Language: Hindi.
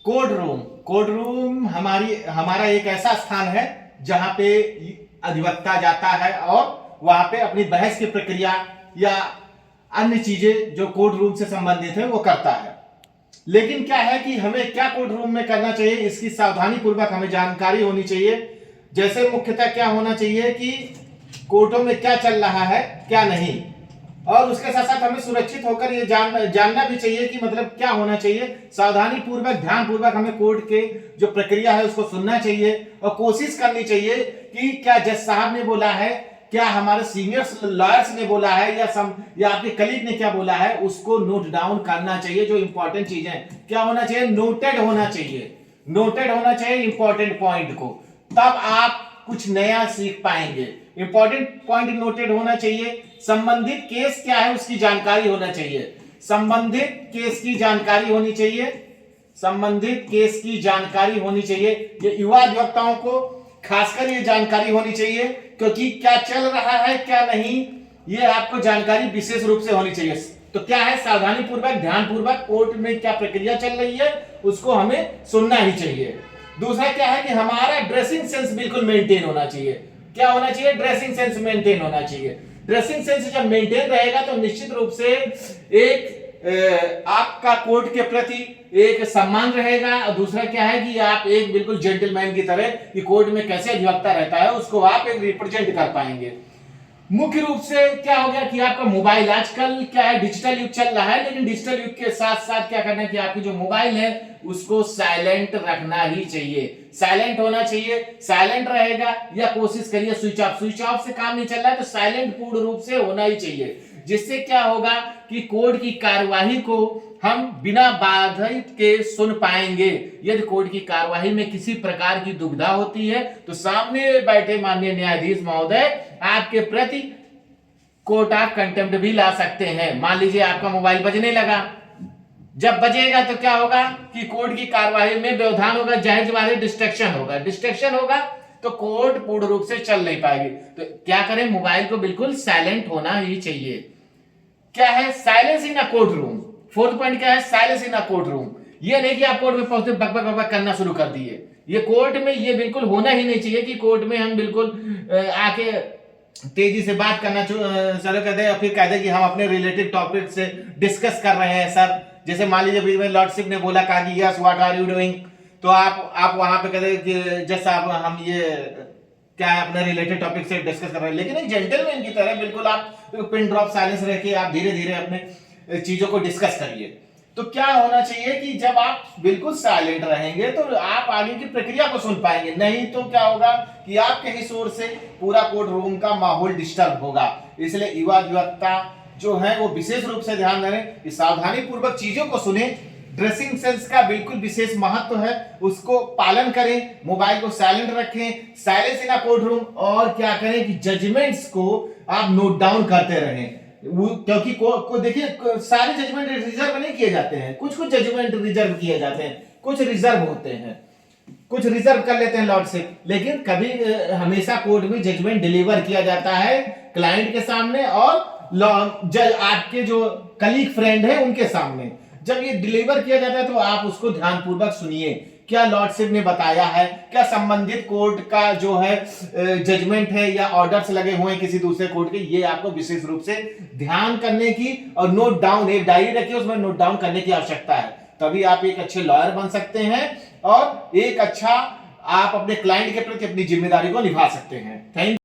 कोर्ट रूम हमारा एक ऐसा स्थान है जहां पे अधिवक्ता जाता है और वहां पे अपनी बहस की प्रक्रिया या अन्य चीजें जो कोर्ट रूम से संबंधित है वो करता है। लेकिन क्या है कि हमें क्या कोर्ट रूम में करना चाहिए, इसकी सावधानी पूर्वक हमें जानकारी होनी चाहिए। जैसे मुख्यतः क्या होना चाहिए कि कोर्टों में क्या चल रहा है क्या नहीं, और उसके साथ साथ हमें सुरक्षित होकर ये जानना भी चाहिए कि मतलब क्या होना चाहिए। सावधानी पूर्वक ध्यान पूर्वक हमें कोर्ट के जो प्रक्रिया है उसको सुनना चाहिए और कोशिश करनी चाहिए कि क्या जज साहब ने बोला है, क्या हमारे सीनियर लॉयर्स ने बोला है, या आपके कलीग ने क्या बोला है, उसको नोट डाउन करना चाहिए। जो इंपॉर्टेंट चीजें क्या होना चाहिए, नोटेड होना चाहिए इंपॉर्टेंट पॉइंट को, तब आप कुछ नया सीख पाएंगे। इंपॉर्टेंट पॉइंट नोटेड होना चाहिए। संबंधित केस क्या है उसकी जानकारी होना चाहिए, संबंधित केस की जानकारी होनी चाहिए। ये युवा अधिवक्ताओं को खासकर ये जानकारी होनी चाहिए, क्योंकि क्या चल रहा है क्या नहीं ये आपको जानकारी विशेष रूप से होनी चाहिए। तो क्या है, सावधानी पूर्वक ध्यान पूर्वक कोर्ट में क्या प्रक्रिया चल रही है उसको हमें सुनना ही चाहिए। दूसरा क्या है कि हमारा ड्रेसिंग सेंस बिल्कुल मेंटेन होना चाहिए। क्या होना चाहिए, ड्रेसिंग सेंस मेंटेन होना चाहिए। ड्रेसिंग सेंस जब मेंटेन रहेगा तो निश्चित रूप से एक आपका कोर्ट के प्रति एक सम्मान रहेगा, और दूसरा क्या है कि आप एक बिल्कुल जेंटलमैन की तरह कि कोर्ट में कैसे अधिवक्ता रहता है उसको आप एक रिप्रेजेंट कर पाएंगे। मुख्य रूप से क्या हो गया कि आपका मोबाइल, आजकल क्या है डिजिटल युग चल रहा है, लेकिन डिजिटल युग के साथ साथ क्या करना है कि आपकी जो मोबाइल है उसको साइलेंट रखना ही चाहिए, साइलेंट होना चाहिए। साइलेंट रहेगा या कोशिश करिए स्विच ऑफ से काम नहीं चल रहा है तो साइलेंट पूर्ण रूप से होना ही चाहिए, जिससे क्या होगा कि कोर्ट की कार्यवाही को हम बिना बाधित के सुन पाएंगे। यदि कोर्ट की कार्यवाही में किसी प्रकार की दुविधा होती है तो सामने बैठे माननीय न्यायाधीश महोदय आपके प्रति कोर्ट ऑफ कंटेम्प्ट भी ला सकते हैं। मान लीजिए आपका मोबाइल बजने लगा, जब बजेगा तो क्या होगा कि कोर्ट की कार्यवाही में व्यवधान होगा, जाहिर बात है डिस्ट्रैक्शन होगा तो कोर्ट पूर्ण रूप से चल नहीं पाएगी। तो क्या करें, मोबाइल को बिल्कुल साइलेंट होना ही चाहिए। क्या है, silence in a court room. Fourth point क्या है, silence in a court room. ये नहीं कि आप कोर्ट में पहुंचते बक बक बक करना शुरू कर दिए, ये कोर्ट में ये बिल्कुल होना ही नहीं चाहिए कि कोर्ट में हम बिल्कुल आके तेजी से बात करना शुरू कर दे या फिर कह दे कि हम अपने रिलेटेड टॉपिक से डिस्कस कर रहे हैं सर। जैसे मान लीजिए बीच में लॉर्डशिप ने बोला कहा कि yes what are you doing, तो आप वहां पे कहते कि जस्ट आप हम ये क्या है अपने रिलेटेड टॉपिक से डिस्कस कर रहे हैं, लेकिन एक जेंटलमैन की तरह बिल्कुल आप पिन ड्रॉप साइलेंस रह के आप धीरे धीरे अपने चीजों को डिस्कस करिए। तो क्या होना चाहिए कि जब आप बिल्कुल साइलेंट रहेंगे तो आप आगे की प्रक्रिया को सुन पाएंगे, नहीं तो क्या होगा कि आपके ही शोर से पूरा कोर्ट रूम का माहौल डिस्टर्ब होगा। इसलिए युवा अधिवक्ता जो है वो विशेष रूप से ध्यान दें कि सावधानी पूर्वक चीजों को सुने। ड्रेसिंग सेंस का बिल्कुल विशेष महत्व है, उसको पालन करें, मोबाइल को साइलेंट रखें, silence in a court room, और क्या करें कि जजमेंट्स को आप नोट डाउन करते रहें। क्योंकि को देखिए सारे जजमेंट रिजर्व नहीं किए जाते हैं, कुछ जजमेंट रिजर्व किए जाते हैं, कुछ रिजर्व होते हैं, कुछ रिजर्व कर लेते हैं लॉर्डशिप, लेकिन कभी हमेशा कोर्ट में जजमेंट डिलीवर किया जाता है क्लाइंट के सामने और आपके जो कलीग फ्रेंड है उनके सामने। जब ये डिलीवर किया जाता है तो आप उसको ध्यानपूर्वक सुनिए, क्या लॉर्डशिप ने बताया है, क्या संबंधित कोर्ट का जो है जजमेंट है या ऑर्डर्स लगे हुए हैं किसी दूसरे कोर्ट के, ये आपको विशेष रूप से ध्यान करने की और नोट डाउन, एक डायरी रखिए उसमें नोट डाउन करने की आवश्यकता है। तभी आप एक अच्छे लॉयर बन सकते हैं और एक अच्छा आप अपने क्लाइंट के प्रति अपनी जिम्मेदारी को निभा सकते हैं। थैंक